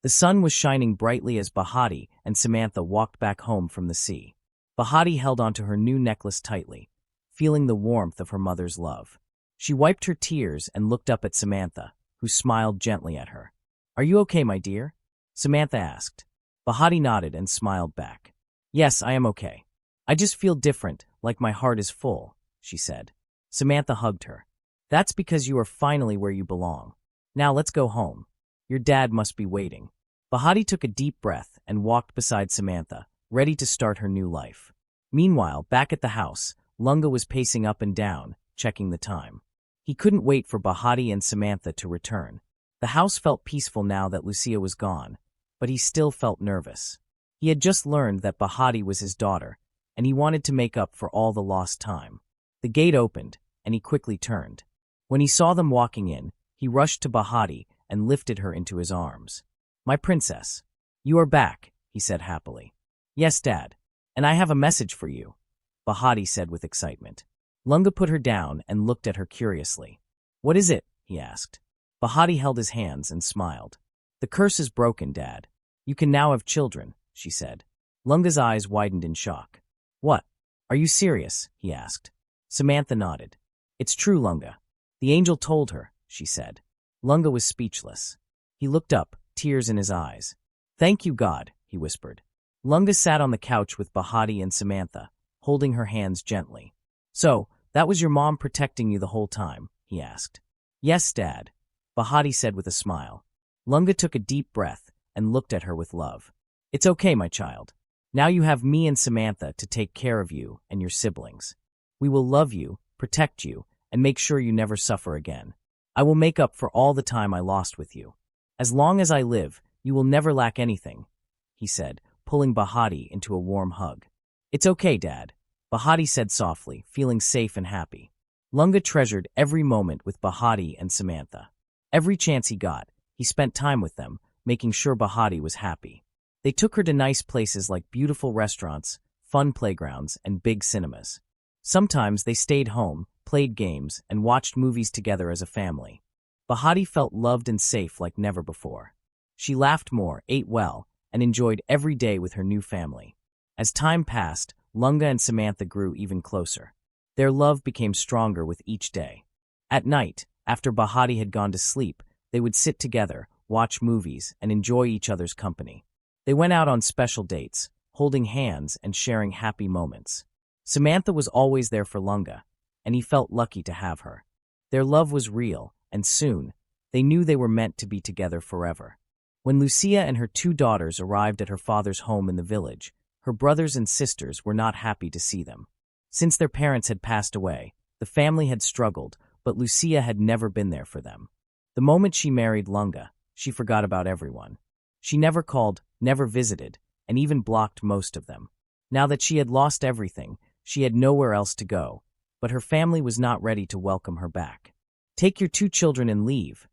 The sun was shining brightly as Bahati and Samantha walked back home from the sea. Bahati held onto her new necklace tightly, feeling the warmth of her mother's love. She wiped her tears and looked up at Samantha, who smiled gently at her. "Are you okay, my dear?" Samantha asked. Bahati nodded and smiled back. "Yes, I am okay. I just feel different, like my heart is full," she said. Samantha hugged her. "That's because you are finally where you belong. Now let's go home. Your dad must be waiting." Bahati took a deep breath and walked beside Samantha, ready to start her new life. Meanwhile, back at the house, Lunga was pacing up and down, checking the time. He couldn't wait for Bahati and Samantha to return. The house felt peaceful now that Lucia was gone, but he still felt nervous. He had just learned that Bahati was his daughter, and he wanted to make up for all the lost time. The gate opened, and he quickly turned. When he saw them walking in, he rushed to Bahati and lifted her into his arms. "My princess, you are back," he said happily. "Yes, Dad, and I have a message for you," Bahati said with excitement. Lunga put her down and looked at her curiously. "What is it?" he asked. Bahati held his hands and smiled. "The curse is broken, Dad. You can now have children," she said. Lunga's eyes widened in shock. "What? Are you serious?" he asked. Samantha nodded. "It's true, Lunga. The angel told her," she said. Lunga was speechless. He looked up, tears in his eyes. "Thank you, God," he whispered. Lunga sat on the couch with Bahati and Samantha, holding her hands gently. "So, that was your mom protecting you the whole time?" he asked. "Yes, Dad," Bahati said with a smile. Lunga took a deep breath and looked at her with love. "It's okay, my child. Now you have me and Samantha to take care of you and your siblings. We will love you, protect you, and make sure you never suffer again. I will make up for all the time I lost with you. As long as I live, you will never lack anything," he said, pulling Bahati into a warm hug. "It's okay, Dad," Bahati said softly, feeling safe and happy. Lunga treasured every moment with Bahati and Samantha. Every chance he got, he spent time with them, making sure Bahati was happy. They took her to nice places like beautiful restaurants, fun playgrounds, and big cinemas. Sometimes they stayed home, played games, and watched movies together as a family. Bahati felt loved and safe like never before. She laughed more, ate well, and enjoyed every day with her new family. As time passed, Lunga and Samantha grew even closer. Their love became stronger with each day. At night, after Bahati had gone to sleep, they would sit together, watch movies, and enjoy each other's company. They went out on special dates, holding hands and sharing happy moments. Samantha was always there for Lunga, and he felt lucky to have her. Their love was real, and soon, they knew they were meant to be together forever. When Lucia and her 2 daughters arrived at her father's home in the village, her brothers and sisters were not happy to see them. Since their parents had passed away, the family had struggled, but Lucia had never been there for them. The moment she married Lunga, she forgot about everyone. She never called, never visited, and even blocked most of them. Now that she had lost everything, she had nowhere else to go, but her family was not ready to welcome her back. "Take your 2 children and leave,"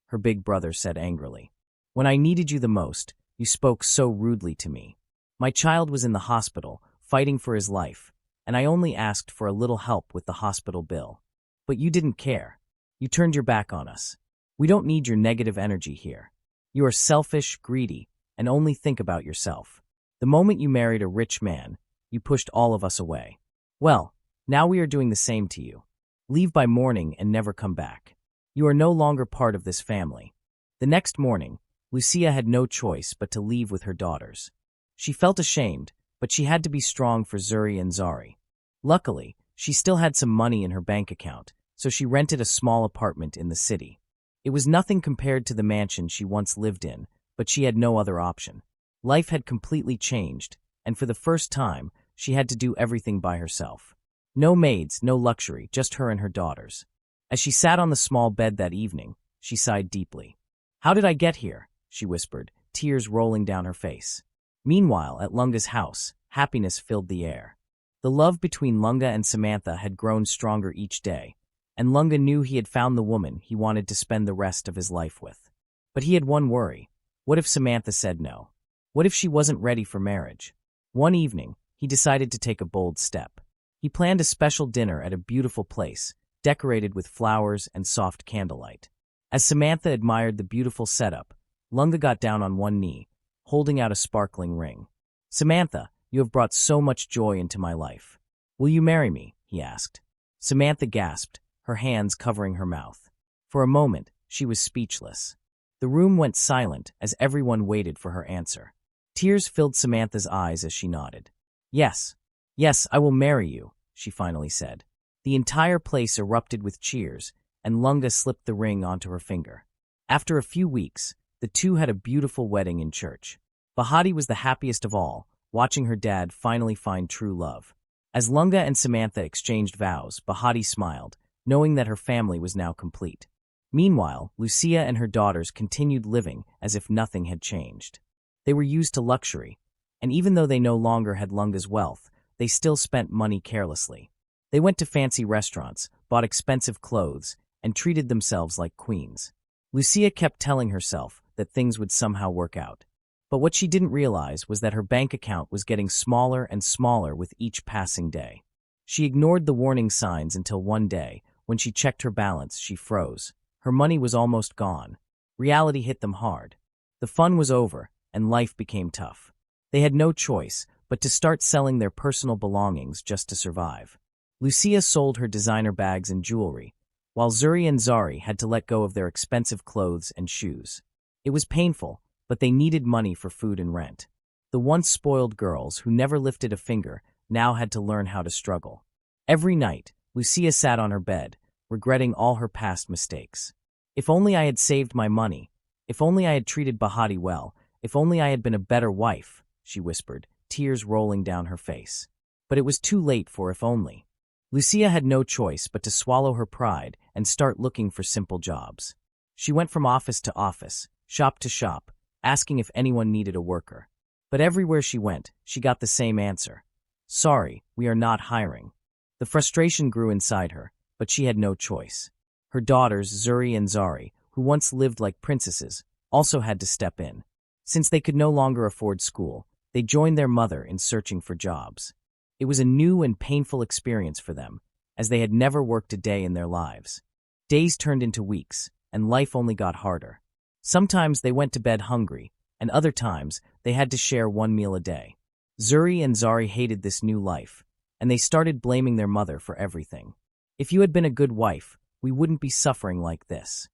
her big brother said angrily. "When I needed you the most, you spoke so rudely to me. My child was in the hospital, fighting for his life, and I only asked for a little help with the hospital bill. But you didn't care. You turned your back on us. We don't need your negative energy here. You are selfish, greedy, and only think about yourself. The moment you married a rich man, you pushed all of us away. Well, now we are doing the same to you. Leave by morning and never come back. You are no longer part of this family." The next morning, Lucia had no choice but to leave with her daughters. She felt ashamed, but she had to be strong for Zuri and Zari. Luckily, she still had some money in her bank account, so she rented a small apartment in the city. It was nothing compared to the mansion she once lived in, but she had no other option. Life had completely changed, and for the first time, she had to do everything by herself. No maids, no luxury, just her and her daughters. As she sat on the small bed that evening, she sighed deeply. "How did I get here?" she whispered, tears rolling down her face. Meanwhile, at Lunga's house, happiness filled the air. The love between Lunga and Samantha had grown stronger each day, and Lunga knew he had found the woman he wanted to spend the rest of his life with. But he had one worry. What if Samantha said no? What if she wasn't ready for marriage? One evening, he decided to take a bold step. He planned a special dinner at a beautiful place, decorated with flowers and soft candlelight. As Samantha admired the beautiful setup, Lunga got down on one knee, holding out a sparkling ring. "Samantha, you have brought so much joy into my life. Will you marry me?" he asked. Samantha gasped, her hands covering her mouth. For a moment, she was speechless. The room went silent as everyone waited for her answer. Tears filled Samantha's eyes as she nodded. "Yes, yes, I will marry you," she finally said. The entire place erupted with cheers, and Lunga slipped the ring onto her finger. After a few weeks, the two had a beautiful wedding in church. Bahati was the happiest of all, watching her dad finally find true love. As Lunga and Samantha exchanged vows, Bahati smiled, knowing that her family was now complete. Meanwhile, Lucia and her daughters continued living as if nothing had changed. They were used to luxury, and even though they no longer had Lunga's wealth, they still spent money carelessly. They went to fancy restaurants, bought expensive clothes, and treated themselves like queens. Lucia kept telling herself that things would somehow work out. But what she didn't realize was that her bank account was getting smaller and smaller with each passing day. She ignored the warning signs until one day, when she checked her balance, she froze. Her money was almost gone. Reality hit them hard. The fun was over, and life became tough. They had no choice but to start selling their personal belongings just to survive. Lucia sold her designer bags and jewelry, while Zuri and Zari had to let go of their expensive clothes and shoes. It was painful, but they needed money for food and rent. The once spoiled girls who never lifted a finger now had to learn how to struggle. Every night, Lucia sat on her bed, regretting all her past mistakes. "If only I had saved my money. If only I had treated Bahati well. If only I had been a better wife," she whispered, tears rolling down her face. But it was too late for if only. Lucia had no choice but to swallow her pride and start looking for simple jobs. She went from office to office, shop to shop, asking if anyone needed a worker. But everywhere she went, she got the same answer. "Sorry, we are not hiring." The frustration grew inside her, but she had no choice. Her daughters, Zuri and Zari, who once lived like princesses, also had to step in. Since they could no longer afford school, they joined their mother in searching for jobs. It was a new and painful experience for them, as they had never worked a day in their lives. Days turned into weeks, and life only got harder. Sometimes they went to bed hungry, and other times they had to share one meal a day. Zuri and Zari hated this new life, and they started blaming their mother for everything. "If you had been a good wife, we wouldn't be suffering like this,"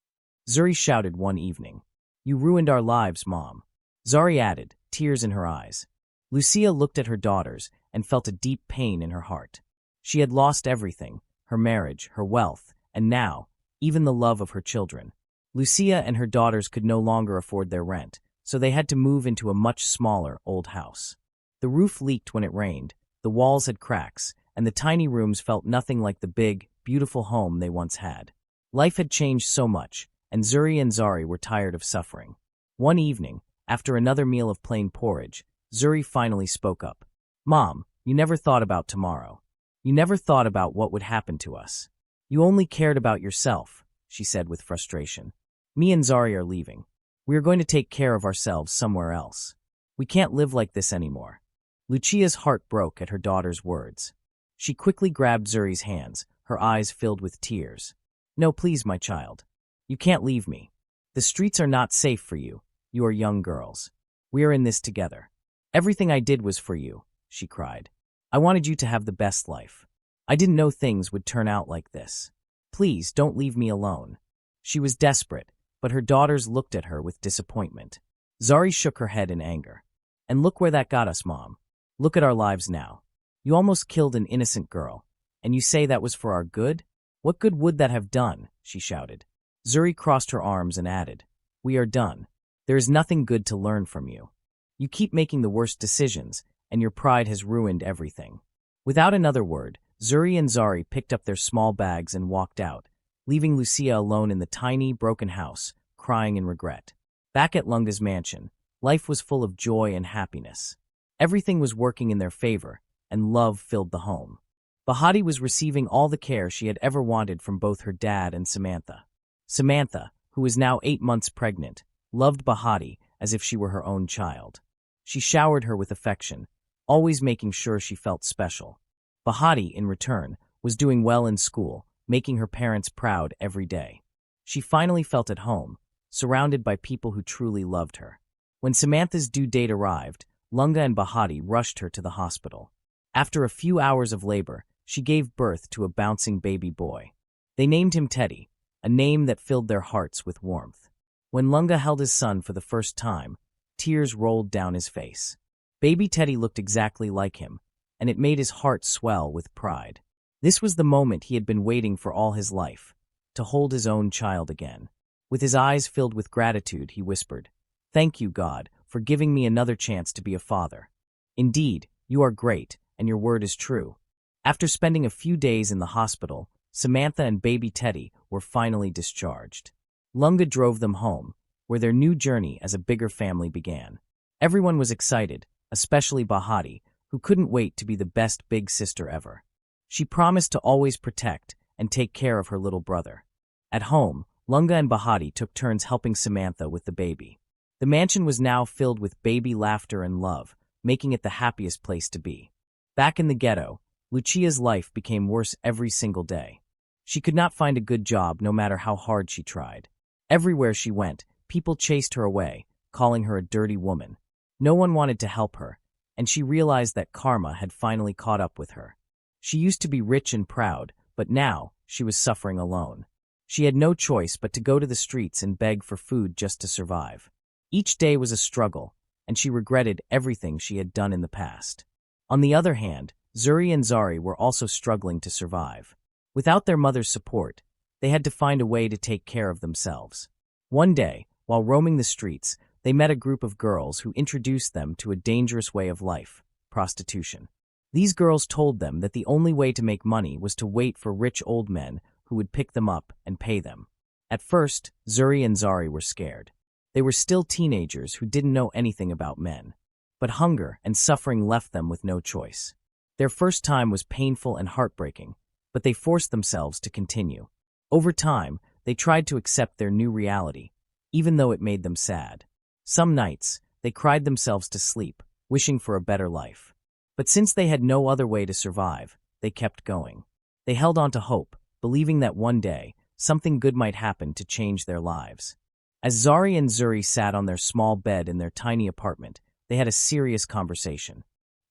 Zuri shouted one evening. "You ruined our lives, Mom," Zari added, tears in her eyes. Lucia looked at her daughters and felt a deep pain in her heart. She had lost everything, her marriage, her wealth, and now, even the love of her children. Lucia and her daughters could no longer afford their rent, so they had to move into a much smaller, old house. The roof leaked when it rained, the walls had cracks, and the tiny rooms felt nothing like the big, beautiful home they once had. Life had changed so much, and Zuri and Zari were tired of suffering. One evening, after another meal of plain porridge, Zuri finally spoke up. "Mom, you never thought about tomorrow. You never thought about what would happen to us. You only cared about yourself," she said with frustration. "Me and Zari are leaving. We are going to take care of ourselves somewhere else. We can't live like this anymore." Lucia's heart broke at her daughter's words. She quickly grabbed Zuri's hands, her eyes filled with tears. "No, please, my child. You can't leave me. The streets are not safe for you. You are young girls. We are in this together. Everything I did was for you," she cried. "I wanted you to have the best life. I didn't know things would turn out like this. Please, don't leave me alone." She was desperate, but her daughters looked at her with disappointment. Zari shook her head in anger. "And look where that got us, Mom. Look at our lives now. You almost killed an innocent girl, and you say that was for our good? What good would that have done?" she shouted. Zuri crossed her arms and added, "We are done. There is nothing good to learn from you. You keep making the worst decisions, and your pride has ruined everything." Without another word, Zuri and Zari picked up their small bags and walked out, leaving Lucia alone in the tiny, broken house, crying in regret. Back at Lunga's mansion, life was full of joy and happiness. Everything was working in their favor, and love filled the home. Bahadi was receiving all the care she had ever wanted from both her dad and Samantha. Samantha, who was now 8 months pregnant, loved Bahati as if she were her own child. She showered her with affection, always making sure she felt special. Bahati, in return, was doing well in school, making her parents proud every day. She finally felt at home, surrounded by people who truly loved her. When Samantha's due date arrived, Lunga and Bahati rushed her to the hospital. After a few hours of labor, she gave birth to a bouncing baby boy. They named him Teddy, a name that filled their hearts with warmth. When Lunga held his son for the first time, tears rolled down his face. Baby Teddy looked exactly like him, and it made his heart swell with pride. This was the moment he had been waiting for all his life, to hold his own child again. With his eyes filled with gratitude, he whispered, "Thank you, God, for giving me another chance to be a father. Indeed, you are great, and your word is true." After spending a few days in the hospital, Samantha and baby Teddy were finally discharged. Lunga drove them home, where their new journey as a bigger family began. Everyone was excited, especially Bahati, who couldn't wait to be the best big sister ever. She promised to always protect and take care of her little brother. At home, Lunga and Bahati took turns helping Samantha with the baby. The mansion was now filled with baby laughter and love, making it the happiest place to be. Back in the ghetto, Lucia's life became worse every single day. She could not find a good job no matter how hard she tried. Everywhere she went, people chased her away, calling her a dirty woman. No one wanted to help her, and she realized that karma had finally caught up with her. She used to be rich and proud, but now she was suffering alone. She had no choice but to go to the streets and beg for food just to survive. Each day was a struggle, and she regretted everything she had done in the past. On the other hand, Zuri and Zari were also struggling to survive. Without their mother's support, they had to find a way to take care of themselves. One day, while roaming the streets, they met a group of girls who introduced them to a dangerous way of life, prostitution. These girls told them that the only way to make money was to wait for rich old men who would pick them up and pay them. At first, Zuri and Zari were scared. They were still teenagers who didn't know anything about men. But hunger and suffering left them with no choice. Their first time was painful and heartbreaking, but they forced themselves to continue. Over time, they tried to accept their new reality, even though it made them sad. Some nights, they cried themselves to sleep, wishing for a better life. But since they had no other way to survive, they kept going. They held on to hope, believing that one day, something good might happen to change their lives. As Zari and Zuri sat on their small bed in their tiny apartment, they had a serious conversation.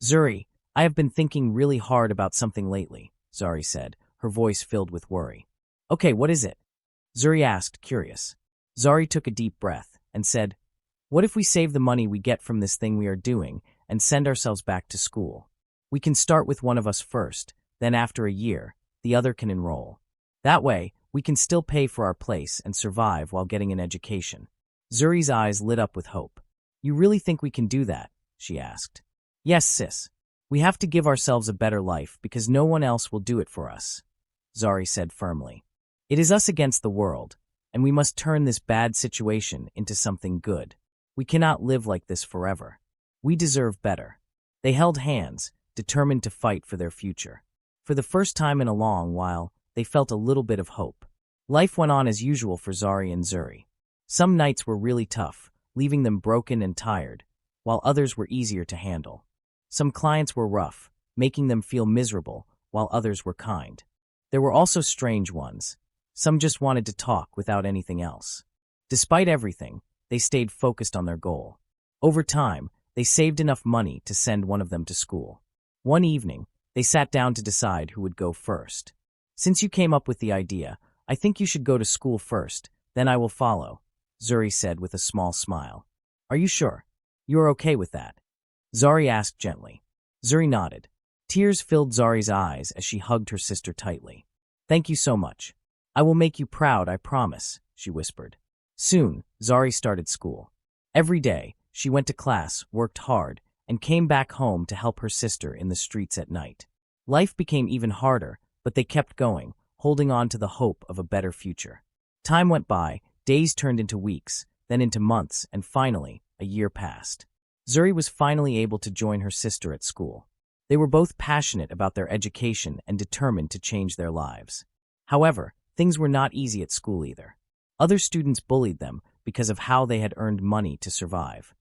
"Zuri, I have been thinking really hard about something lately," Zari said, her voice filled with worry. "Okay, what is it?" Zuri asked, curious. Zari took a deep breath and said, "What if we save the money we get from this thing we are doing and send ourselves back to school? We can start with one of us first, then after a year, the other can enroll. That way, we can still pay for our place and survive while getting an education." Zuri's eyes lit up with hope. "You really think we can do that?" she asked. "Yes, sis. We have to give ourselves a better life because no one else will do it for us," Zari said firmly. "It is us against the world, and we must turn this bad situation into something good. We cannot live like this forever. We deserve better." They held hands, determined to fight for their future. For the first time in a long while, they felt a little bit of hope. Life went on as usual for Zari and Zuri. Some nights were really tough, leaving them broken and tired, while others were easier to handle. Some clients were rough, making them feel miserable, while others were kind. There were also strange ones. Some just wanted to talk without anything else. Despite everything, they stayed focused on their goal. Over time, they saved enough money to send one of them to school. One evening, they sat down to decide who would go first. "Since you came up with the idea, I think you should go to school first, then I will follow," Zuri said with a small smile. "Are you sure? You are okay with that?" Zari asked gently. Zuri nodded. Tears filled Zari's eyes as she hugged her sister tightly. "Thank you so much. I will make you proud, I promise," she whispered. Soon, Zari started school. Every day, she went to class, worked hard, and came back home to help her sister in the streets at night. Life became even harder, but they kept going, holding on to the hope of a better future. Time went by, days turned into weeks, then into months, and finally, a year passed. Zuri was finally able to join her sister at school. They were both passionate about their education and determined to change their lives. However, things were not easy at school either. Other students bullied them because of how they had earned money to survive.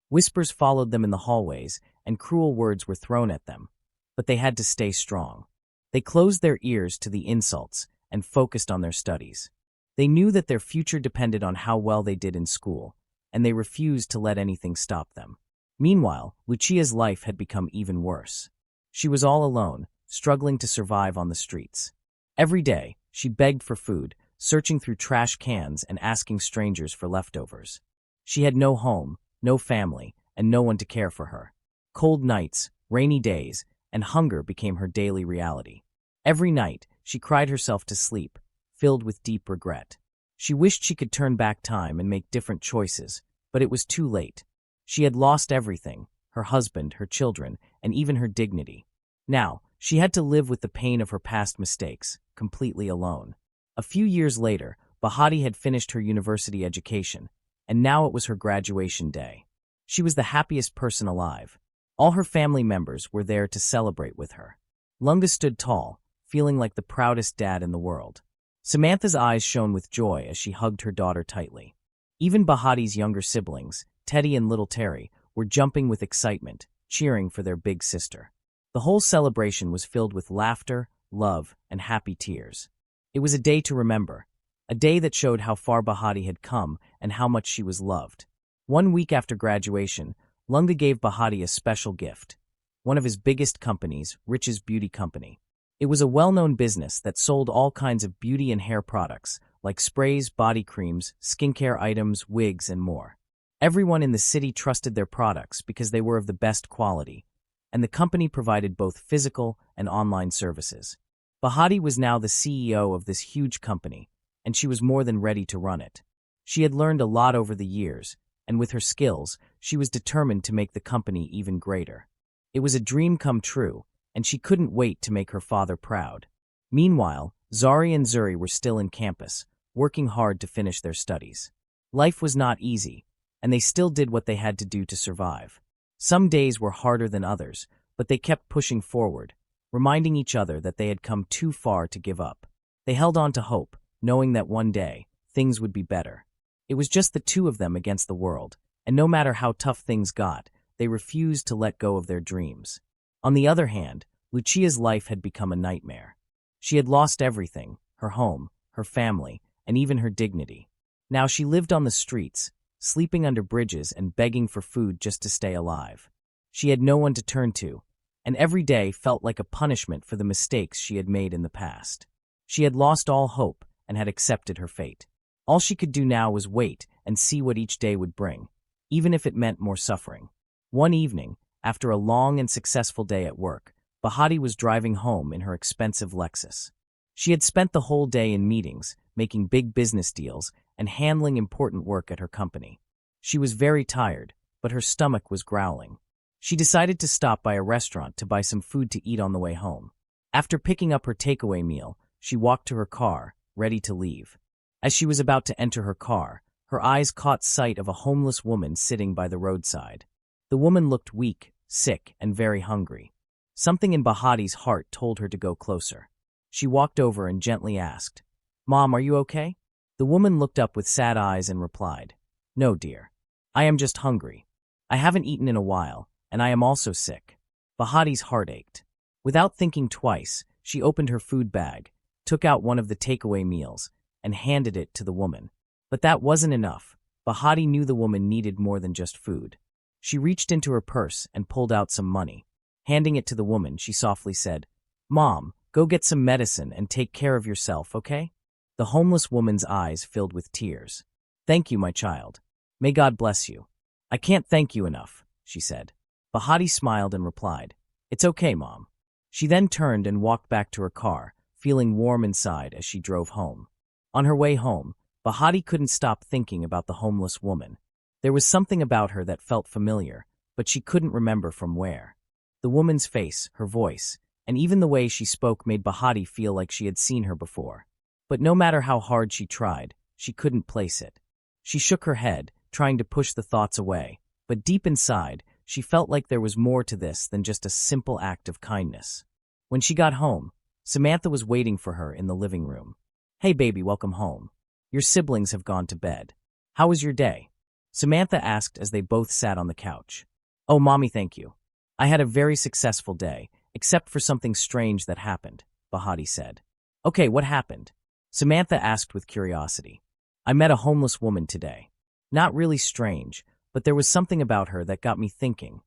Whispers followed them in the hallways, and cruel words were thrown at them, but they had to stay strong. They closed their ears to the insults and focused on their studies. They knew that their future depended on how well they did in school, and they refused to let anything stop them. Meanwhile, Lucia's life had become even worse. She was all alone, struggling to survive on the streets. Every day, she begged for food, searching through trash cans and asking strangers for leftovers. She had no home, no family, and no one to care for her. Cold nights, rainy days, and hunger became her daily reality. Every night, she cried herself to sleep, filled with deep regret. She wished she could turn back time and make different choices, but it was too late. She had lost everything, her husband, her children, and even her dignity. Now, she had to live with the pain of her past mistakes, completely alone. A few years later, Bahati had finished her university education, and now it was her graduation day. She was the happiest person alive. All her family members were there to celebrate with her. Lunga stood tall, feeling like the proudest dad in the world. Samantha's eyes shone with joy as she hugged her daughter tightly. Even Bahati's younger siblings, Teddy and little Terry, were jumping with excitement, cheering for their big sister. The whole celebration was filled with laughter, love, and happy tears. It was a day to remember, a day that showed how far Bahati had come and how much she was loved. 1 week after graduation, Lunga gave Bahati a special gift, one of his biggest companies, Rich's Beauty Company. It was a well-known business that sold all kinds of beauty and hair products, like sprays, body creams, skincare items, wigs, and more. Everyone in the city trusted their products because they were of the best quality, and the company provided both physical and online services. Bahati was now the CEO of this huge company, and she was more than ready to run it. She had learned a lot over the years, and with her skills, she was determined to make the company even greater. It was a dream come true, and she couldn't wait to make her father proud. Meanwhile, Zari and Zuri were still in campus, working hard to finish their studies. Life was not easy, and they still did what they had to do to survive. Some days were harder than others, but they kept pushing forward, reminding each other that they had come too far to give up. They held on to hope, knowing that one day, things would be better. It was just the two of them against the world, and no matter how tough things got, they refused to let go of their dreams. On the other hand, Lucia's life had become a nightmare. She had lost everything, her home, her family, and even her dignity. Now she lived on the streets, sleeping under bridges and begging for food just to stay alive. She had no one to turn to, and every day felt like a punishment for the mistakes she had made in the past. She had lost all hope and had accepted her fate. All she could do now was wait and see what each day would bring, even if it meant more suffering. One evening, after a long and successful day at work, Bahati was driving home in her expensive Lexus. She had spent the whole day in meetings, making big business deals, and handling important work at her company. She was very tired, but her stomach was growling. She decided to stop by a restaurant to buy some food to eat on the way home. After picking up her takeaway meal, she walked to her car, ready to leave. As she was about to enter her car, her eyes caught sight of a homeless woman sitting by the roadside. The woman looked weak, sick, and very hungry. Something in Bahati's heart told her to go closer. She walked over and gently asked, "Mom, are you okay?" The woman looked up with sad eyes and replied, "No, dear. I am just hungry. I haven't eaten in a while, and I am also sick." Bahati's heart ached. Without thinking twice, she opened her food bag, took out one of the takeaway meals, and handed it to the woman. But that wasn't enough. Bahati knew the woman needed more than just food. She reached into her purse and pulled out some money. Handing it to the woman, she softly said, "Mom, go get some medicine and take care of yourself, okay?" The homeless woman's eyes filled with tears. "Thank you, my child. May God bless you." "I can't thank you enough," she said. Bahati smiled and replied, "It's okay, Mom." She then turned and walked back to her car, feeling warm inside as she drove home. On her way home, Bahati couldn't stop thinking about the homeless woman. There was something about her that felt familiar, but she couldn't remember from where. The woman's face, her voice, and even the way she spoke made Bahati feel like she had seen her before. But no matter how hard she tried, she couldn't place it. She shook her head, trying to push the thoughts away, but deep inside, she felt like there was more to this than just a simple act of kindness. When she got home, Samantha was waiting for her in the living room. "Hey baby, welcome home. Your siblings have gone to bed. How was your day?" Samantha asked as they both sat on the couch. "Oh, Mommy, thank you. I had a very successful day, except for something strange that happened," Bahati said. "Okay, what happened?" Samantha asked with curiosity. I met a homeless woman today. Not really strange, but there was something about her that got me thinking,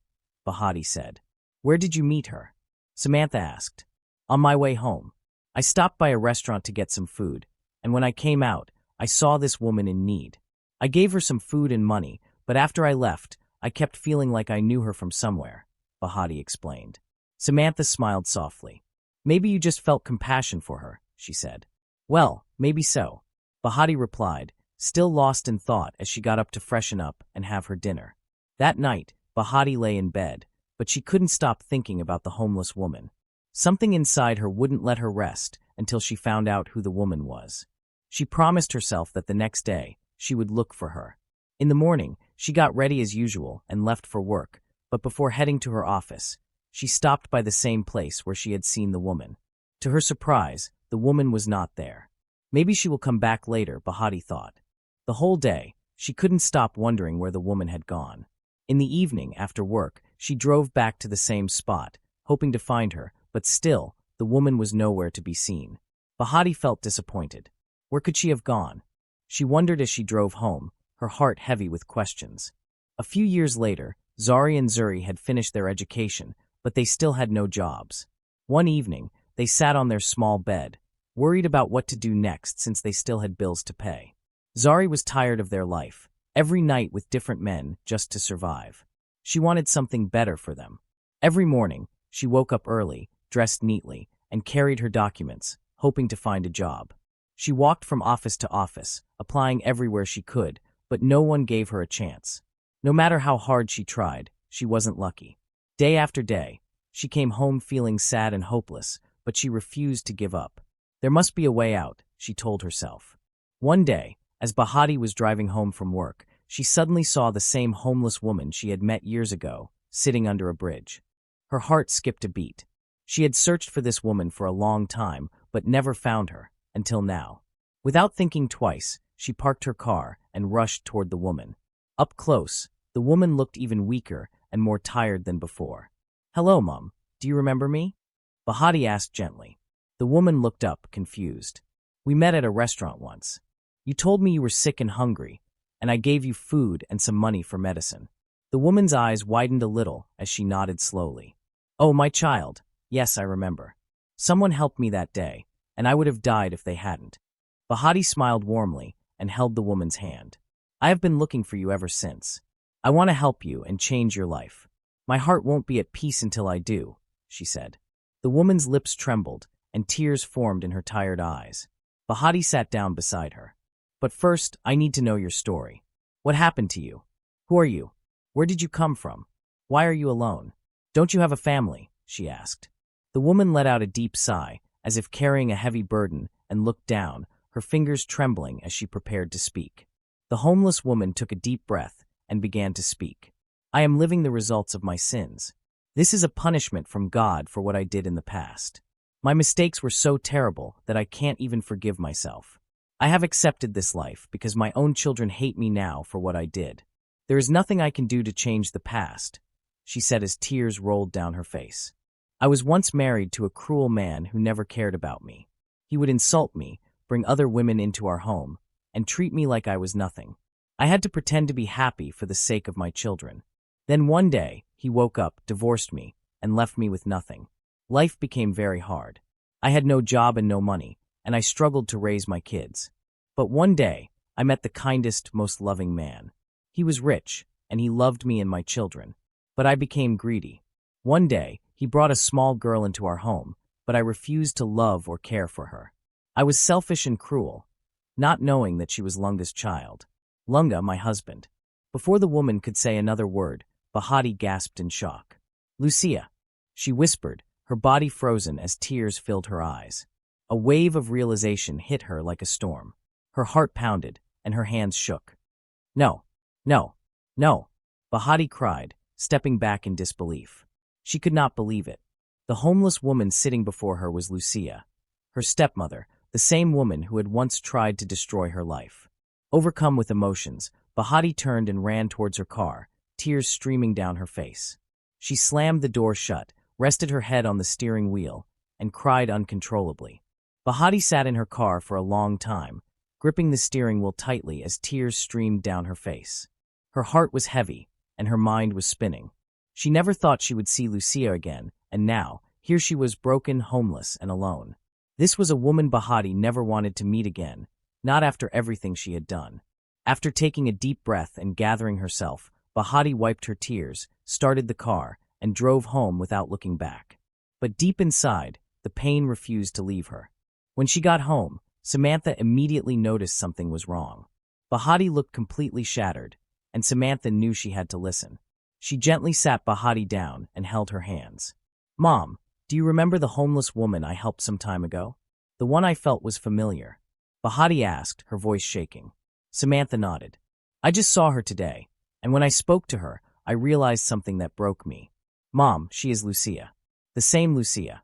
Bahati said. Where did you meet her? Samantha asked. On my way home. I stopped by a restaurant to get some food, and when I came out, I saw this woman in need. I gave her some food and money, but after I left, I kept feeling like I knew her from somewhere, Bahati explained. Samantha smiled softly. Maybe you just felt compassion for her, she said. Well, maybe so, Bahati replied, still lost in thought as she got up to freshen up and have her dinner. That night, Bahati lay in bed, but she couldn't stop thinking about the homeless woman. Something inside her wouldn't let her rest until she found out who the woman was. She promised herself that the next day, she would look for her. In the morning, she got ready as usual and left for work, but before heading to her office, she stopped by the same place where she had seen the woman. To her surprise, the woman was not there. Maybe she will come back later, Bahati thought. The whole day, she couldn't stop wondering where the woman had gone. In the evening, after work, she drove back to the same spot, hoping to find her, but still, the woman was nowhere to be seen. Bahati felt disappointed. Where could she have gone? She wondered as she drove home, her heart heavy with questions. A few years later, Zari and Zuri had finished their education, but they still had no jobs. One evening, they sat on their small bed, worried about what to do next since they still had bills to pay. Zari was tired of their life, every night with different men just to survive. She wanted something better for them. Every morning, she woke up early, dressed neatly, and carried her documents, hoping to find a job. She walked from office to office, applying everywhere she could, but no one gave her a chance. No matter how hard she tried, she wasn't lucky. Day after day, she came home feeling sad and hopeless, but she refused to give up. There must be a way out, she told herself. One day, as Bahati was driving home from work, she suddenly saw the same homeless woman she had met years ago, sitting under a bridge. Her heart skipped a beat. She had searched for this woman for a long time, but never found her, until now. Without thinking twice, she parked her car and rushed toward the woman. Up close, the woman looked even weaker and more tired than before. Hello, Mum. Do you remember me? Bahati asked gently. The woman looked up, confused. We met at a restaurant once. You told me you were sick and hungry, and I gave you food and some money for medicine. The woman's eyes widened a little as she nodded slowly. Oh, my child. Yes, I remember. Someone helped me that day, and I would have died if they hadn't. Bahati smiled warmly and held the woman's hand. I have been looking for you ever since. I want to help you and change your life. My heart won't be at peace until I do, she said. The woman's lips trembled, and tears formed in her tired eyes. Bahati sat down beside her. But first, I need to know your story. What happened to you? Who are you? Where did you come from? Why are you alone? Don't you have a family? She asked. The woman let out a deep sigh, as if carrying a heavy burden, and looked down, her fingers trembling as she prepared to speak. The homeless woman took a deep breath and began to speak. I am living the results of my sins. This is a punishment from God for what I did in the past. My mistakes were so terrible that I can't even forgive myself. I have accepted this life because my own children hate me now for what I did. There is nothing I can do to change the past, she said as tears rolled down her face. I was once married to a cruel man who never cared about me. He would insult me, bring other women into our home, and treat me like I was nothing. I had to pretend to be happy for the sake of my children. Then one day, he woke up, divorced me, and left me with nothing. Life became very hard. I had no job and no money, and I struggled to raise my kids. But one day, I met the kindest, most loving man. He was rich, and he loved me and my children. But I became greedy. One day, he brought a small girl into our home, but I refused to love or care for her. I was selfish and cruel, not knowing that she was Lunga's child. Lunga, my husband. Before the woman could say another word, Bahati gasped in shock. Lucia, she whispered, her body frozen as tears filled her eyes. A wave of realization hit her like a storm. Her heart pounded, and her hands shook. No, no, no, Bahati cried, stepping back in disbelief. She could not believe it. The homeless woman sitting before her was Lucia, her stepmother, the same woman who had once tried to destroy her life. Overcome with emotions, Bahati turned and ran towards her car, tears streaming down her face. She slammed the door shut, rested her head on the steering wheel, and cried uncontrollably. Bahati sat in her car for a long time, gripping the steering wheel tightly as tears streamed down her face. Her heart was heavy, and her mind was spinning. She never thought she would see Lucia again, and now, here she was broken, homeless, and alone. This was a woman Bahati never wanted to meet again, not after everything she had done. After taking a deep breath and gathering herself, Bahati wiped her tears, started the car, and drove home without looking back. But deep inside, the pain refused to leave her. When she got home, Samantha immediately noticed something was wrong. Bahati looked completely shattered, and Samantha knew she had to listen. She gently sat Bahati down and held her hands. "Mom, do you remember the homeless woman I helped some time ago? The one I felt was familiar?" Bahati asked, her voice shaking. Samantha nodded. "I just saw her today, and when I spoke to her, I realized something that broke me. Mom, she is Lucia. The same Lucia."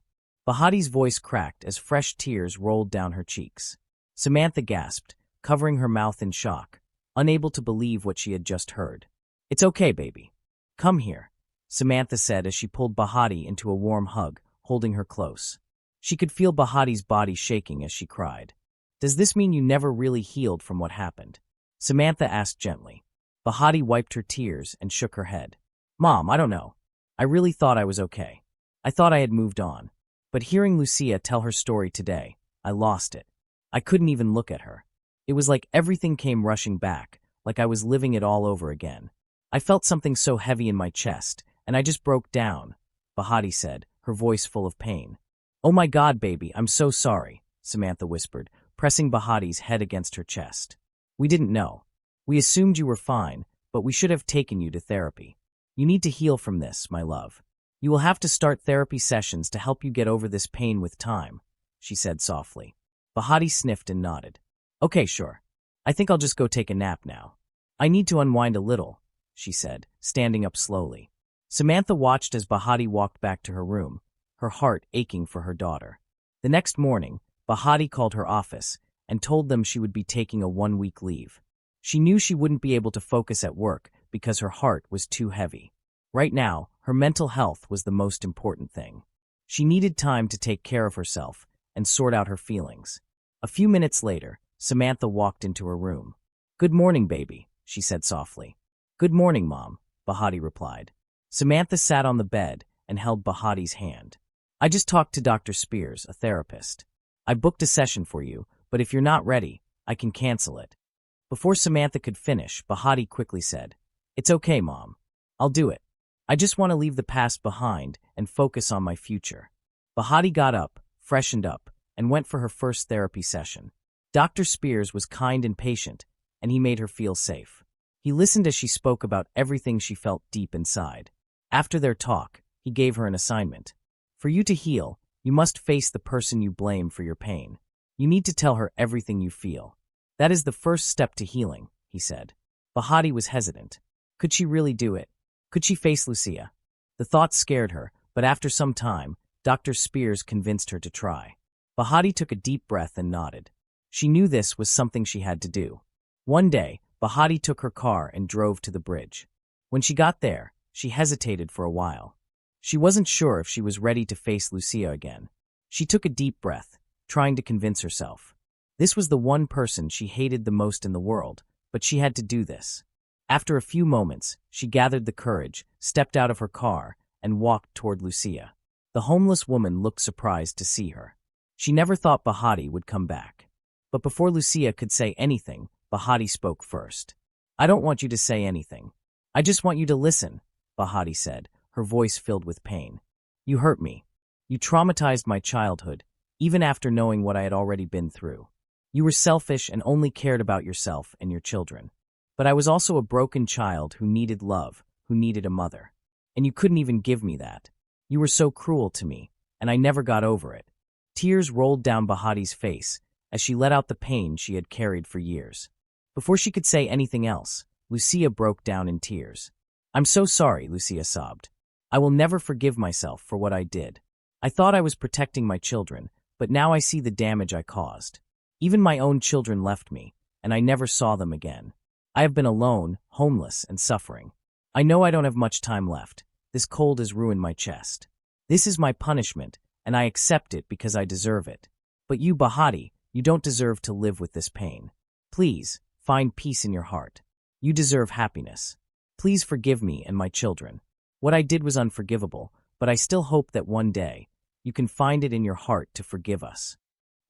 Bahati's voice cracked as fresh tears rolled down her cheeks. Samantha gasped, covering her mouth in shock, unable to believe what she had just heard. "It's okay, baby. Come here," Samantha said as she pulled Bahati into a warm hug, holding her close. She could feel Bahati's body shaking as she cried. "Does this mean you never really healed from what happened?" Samantha asked gently. Bahati wiped her tears and shook her head. "Mom, I don't know. I really thought I was okay. I thought I had moved on. But hearing Lucia tell her story today, I lost it. I couldn't even look at her. It was like everything came rushing back, like I was living it all over again. I felt something so heavy in my chest, and I just broke down," Bahati said, her voice full of pain. "Oh my God, baby, I'm so sorry," Samantha whispered, pressing Bahati's head against her chest. "We didn't know. We assumed you were fine, but we should have taken you to therapy. You need to heal from this, my love. You will have to start therapy sessions to help you get over this pain with time," she said softly. Bahati sniffed and nodded. "Okay, sure. I think I'll just go take a nap now. I need to unwind a little," she said, standing up slowly. Samantha watched as Bahati walked back to her room, her heart aching for her daughter. The next morning, Bahati called her office and told them she would be taking a 1-week leave. She knew she wouldn't be able to focus at work because her heart was too heavy. Right now, her mental health was the most important thing. She needed time to take care of herself and sort out her feelings. A few minutes later, Samantha walked into her room. "Good morning, baby," she said softly. "Good morning, Mom," Bahati replied. Samantha sat on the bed and held Bahati's hand. "I just talked to Dr. Spears, a therapist. I booked a session for you, but if you're not ready, I can cancel it." Before Samantha could finish, Bahati quickly said, "It's okay, Mom. I'll do it. I just want to leave the past behind and focus on my future." Bahati got up, freshened up, and went for her first therapy session. Dr. Spears was kind and patient, and he made her feel safe. He listened as she spoke about everything she felt deep inside. After their talk, he gave her an assignment. "For you to heal, you must face the person you blame for your pain. You need to tell her everything you feel. That is the first step to healing," he said. Bahati was hesitant. Could she really do it? Could she face Lucia? The thought scared her, but after some time, Dr. Spears convinced her to try. Bahati took a deep breath and nodded. She knew this was something she had to do. One day, Bahati took her car and drove to the bridge. When she got there, she hesitated for a while. She wasn't sure if she was ready to face Lucia again. She took a deep breath, trying to convince herself. This was the one person she hated the most in the world, but she had to do this. After a few moments, she gathered the courage, stepped out of her car, and walked toward Lucia. The homeless woman looked surprised to see her. She never thought Bahati would come back. But before Lucia could say anything, Bahati spoke first. "I don't want you to say anything. I just want you to listen," Bahati said, her voice filled with pain. "You hurt me. You traumatized my childhood, even after knowing what I had already been through. You were selfish and only cared about yourself and your children. But I was also a broken child who needed love, who needed a mother. And you couldn't even give me that. You were so cruel to me, and I never got over it." Tears rolled down Bahati's face as she let out the pain she had carried for years. Before she could say anything else, Lucia broke down in tears. "I'm so sorry," Lucia sobbed. "I will never forgive myself for what I did. I thought I was protecting my children, but now I see the damage I caused. Even my own children left me, and I never saw them again. I have been alone, homeless, and suffering. I know I don't have much time left. This cold has ruined my chest. This is my punishment, and I accept it because I deserve it." But you, Bahati, you don't deserve to live with this pain. Please, find peace in your heart. You deserve happiness. Please forgive me and my children. What I did was unforgivable, but I still hope that one day, you can find it in your heart to forgive us."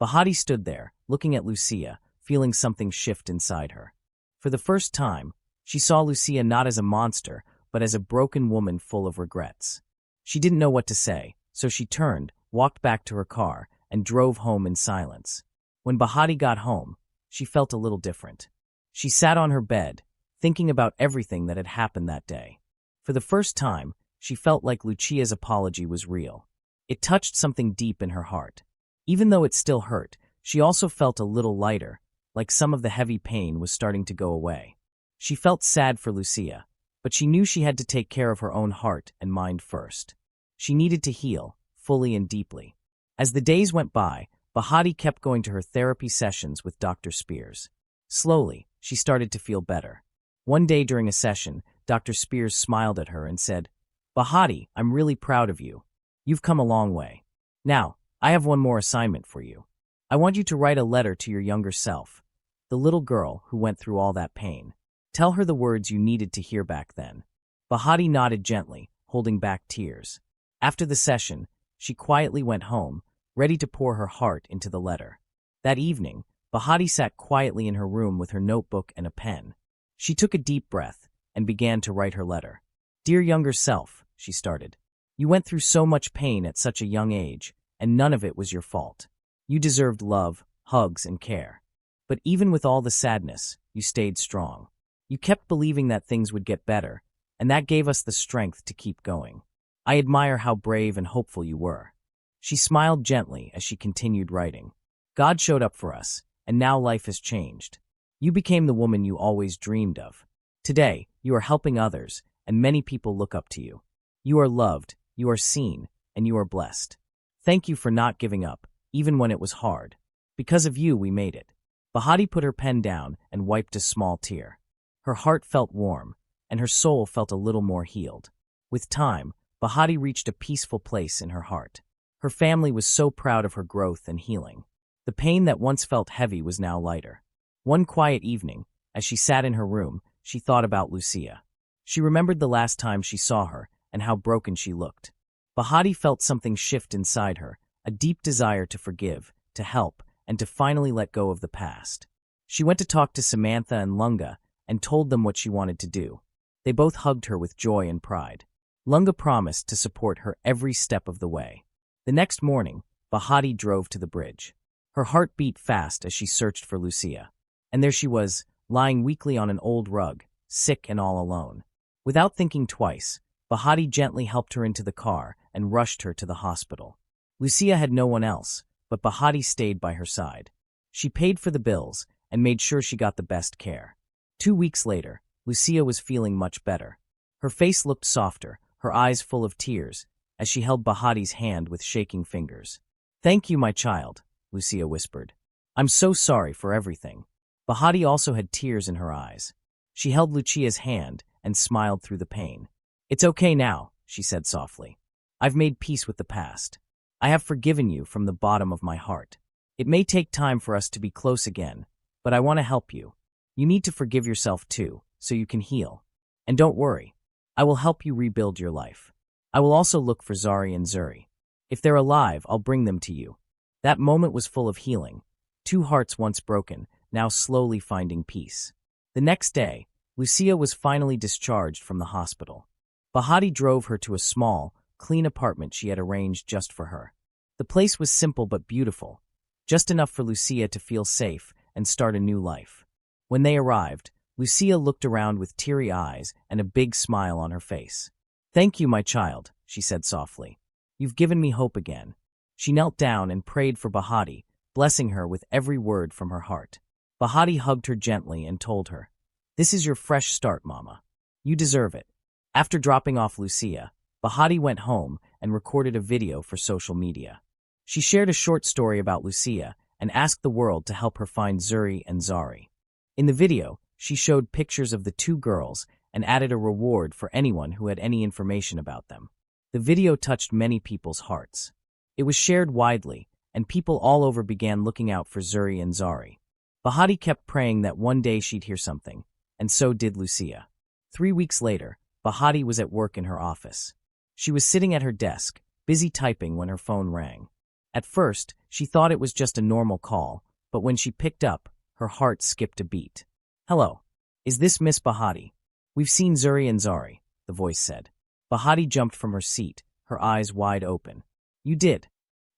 Bahati stood there, looking at Lucia, feeling something shift inside her. For the first time, she saw Lucia not as a monster, but as a broken woman full of regrets. She didn't know what to say, so she turned, walked back to her car, and drove home in silence. When Bahati got home, she felt a little different. She sat on her bed, thinking about everything that had happened that day. For the first time, she felt like Lucia's apology was real. It touched something deep in her heart. Even though it still hurt, she also felt a little lighter, like some of the heavy pain was starting to go away. She felt sad for Lucia, but she knew she had to take care of her own heart and mind first. She needed to heal, fully and deeply. As the days went by, Bahati kept going to her therapy sessions with Dr. Spears. Slowly, she started to feel better. One day during a session, Dr. Spears smiled at her and said, "Bahati, I'm really proud of you. You've come a long way. Now, I have one more assignment for you. I want you to write a letter to your younger self, the little girl who went through all that pain. Tell her the words you needed to hear back then." Bahati nodded gently, holding back tears. After the session, she quietly went home, ready to pour her heart into the letter. That evening, Bahati sat quietly in her room with her notebook and a pen. She took a deep breath and began to write her letter. "Dear younger self," she started, "you went through so much pain at such a young age, and none of it was your fault. You deserved love, hugs, and care. But even with all the sadness, you stayed strong. You kept believing that things would get better, and that gave us the strength to keep going. I admire how brave and hopeful you were." She smiled gently as she continued writing. "God showed up for us, and now life has changed. You became the woman you always dreamed of. Today, you are helping others, and many people look up to you. You are loved, you are seen, and you are blessed. Thank you for not giving up, even when it was hard. Because of you, we made it." Bahati put her pen down and wiped a small tear. Her heart felt warm, and her soul felt a little more healed. With time, Bahati reached a peaceful place in her heart. Her family was so proud of her growth and healing. The pain that once felt heavy was now lighter. One quiet evening, as she sat in her room, she thought about Lucia. She remembered the last time she saw her and how broken she looked. Bahati felt something shift inside her, a deep desire to forgive, to help, and to finally let go of the past. She went to talk to Samantha and Lunga and told them what she wanted to do. They both hugged her with joy and pride. Lunga promised to support her every step of the way. The next morning, Bahati drove to the bridge. Her heart beat fast as she searched for Lucia. And there she was, lying weakly on an old rug, sick and all alone. Without thinking twice, Bahati gently helped her into the car and rushed her to the hospital. Lucia had no one else, but Bahati stayed by her side. She paid for the bills and made sure she got the best care. 2 weeks later, Lucia was feeling much better. Her face looked softer, her eyes full of tears, as she held Bahati's hand with shaking fingers. "Thank you, my child," Lucia whispered. "I'm so sorry for everything." Bahati also had tears in her eyes. She held Lucia's hand and smiled through the pain. "It's okay now," she said softly. "I've made peace with the past. I have forgiven you from the bottom of my heart. It may take time for us to be close again, but I want to help you. You need to forgive yourself too, so you can heal. And don't worry, I will help you rebuild your life. I will also look for Zari and Zuri. If they're alive, I'll bring them to you." That moment was full of healing. 2 hearts once broken, now slowly finding peace. The next day, Lucia was finally discharged from the hospital. Bahati drove her to a small, clean apartment she had arranged just for her. The place was simple but beautiful, just enough for Lucia to feel safe and start a new life. When they arrived, Lucia looked around with teary eyes and a big smile on her face. "Thank you, my child," she said softly. "You've given me hope again." She knelt down and prayed for Bahati, blessing her with every word from her heart. Bahati hugged her gently and told her, "This is your fresh start, Mama. You deserve it." After dropping off Lucia, Bahati went home and recorded a video for social media. She shared a short story about Lucia and asked the world to help her find Zuri and Zari. In the video, she showed pictures of the 2 girls and added a reward for anyone who had any information about them. The video touched many people's hearts. It was shared widely, and people all over began looking out for Zuri and Zari. Bahati kept praying that one day she'd hear something, and so did Lucia. 3 weeks later, Bahati was at work in her office. She was sitting at her desk, busy typing when her phone rang. At first, she thought it was just a normal call, but when she picked up, her heart skipped a beat. "Hello. Is this Miss Bahati? We've seen Zuri and Zari," the voice said. Bahati jumped from her seat, her eyes wide open. "You did?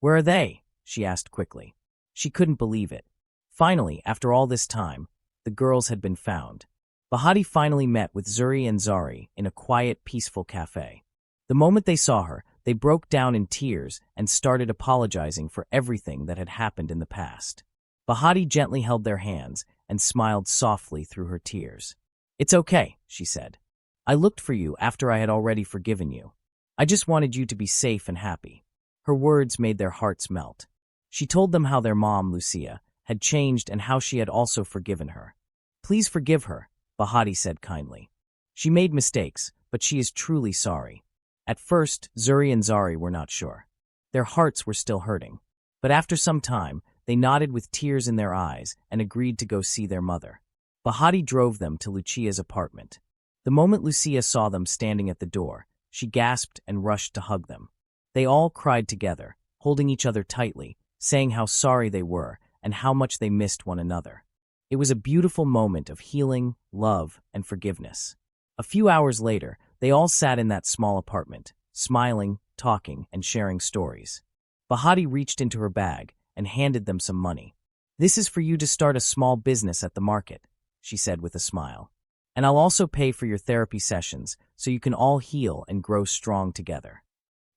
Where are they?" she asked quickly. She couldn't believe it. Finally, after all this time, the girls had been found. Bahati finally met with Zuri and Zari in a quiet, peaceful cafe. The moment they saw her, they broke down in tears and started apologizing for everything that had happened in the past. Bahati gently held their hands and smiled softly through her tears. "It's okay," she said. "I looked for you after I had already forgiven you. I just wanted you to be safe and happy." Her words made their hearts melt. She told them how their mom, Lucia, had changed and how she had also forgiven her. "Please forgive her," Bahati said kindly. "She made mistakes, but she is truly sorry." At first, Zuri and Zari were not sure. Their hearts were still hurting. But after some time, they nodded with tears in their eyes and agreed to go see their mother. Bahati drove them to Lucia's apartment. The moment Lucia saw them standing at the door, she gasped and rushed to hug them. They all cried together, holding each other tightly, saying how sorry they were and how much they missed one another. It was a beautiful moment of healing, love, and forgiveness. A few hours later, they all sat in that small apartment, smiling, talking, and sharing stories. Bahati reached into her bag and handed them some money. "This is for you to start a small business at the market," she said with a smile. "And I'll also pay for your therapy sessions so you can all heal and grow strong together."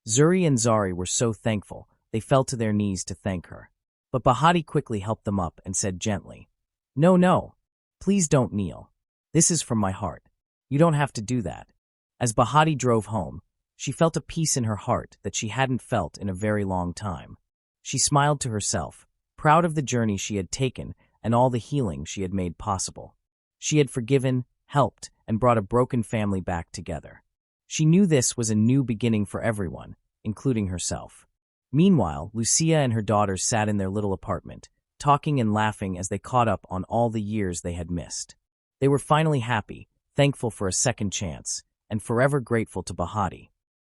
Zuri and Zari were so thankful, they fell to their knees to thank her. But Bahati quickly helped them up and said gently, No, please don't kneel. This is from my heart. You don't have to do that." As Bahati drove home, she felt a peace in her heart that she hadn't felt in a very long time. She smiled to herself, proud of the journey she had taken and all the healing she had made possible. She had forgiven, helped, and brought a broken family back together. She knew this was a new beginning for everyone, including herself. Meanwhile, Lucia and her daughters sat in their little apartment, talking and laughing as they caught up on all the years they had missed. They were finally happy, thankful for a second chance, and forever grateful to Bahati.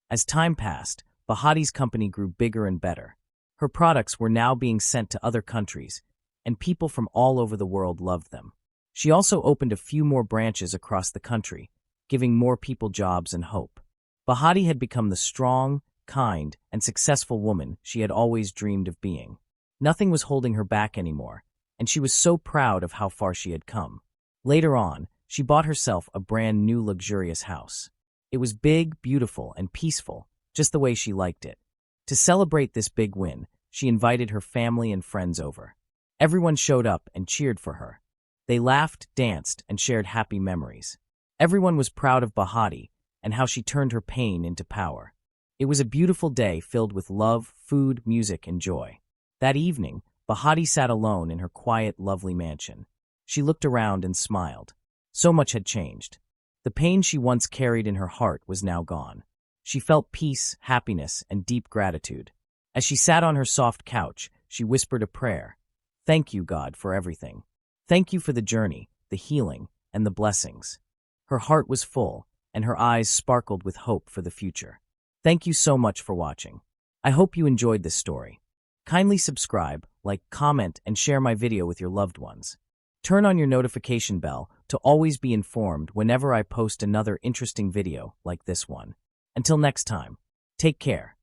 As time passed, Bahati's company grew bigger and better. Her products were now being sent to other countries, and people from all over the world loved them. She also opened a few more branches across the country, giving more people jobs and hope. Bahati had become the strong, kind, and successful woman she had always dreamed of being. Nothing was holding her back anymore, and she was so proud of how far she had come. Later on, she bought herself a brand new luxurious house. It was big, beautiful, and peaceful, just the way she liked it. To celebrate this big win, she invited her family and friends over. Everyone showed up and cheered for her. They laughed, danced, and shared happy memories. Everyone was proud of Bahati and how she turned her pain into power. It was a beautiful day filled with love, food, music, and joy. That evening, Bahati sat alone in her quiet, lovely mansion. She looked around and smiled. So much had changed. The pain she once carried in her heart was now gone. She felt peace, happiness, and deep gratitude. As she sat on her soft couch, she whispered a prayer. "Thank you, God, for everything. Thank you for the journey, the healing, and the blessings." Her heart was full, and her eyes sparkled with hope for the future. Thank you so much for watching. I hope you enjoyed this story. Kindly subscribe, like, comment, and share my video with your loved ones. Turn on your notification bell to always be informed whenever I post another interesting video like this one. Until next time, take care.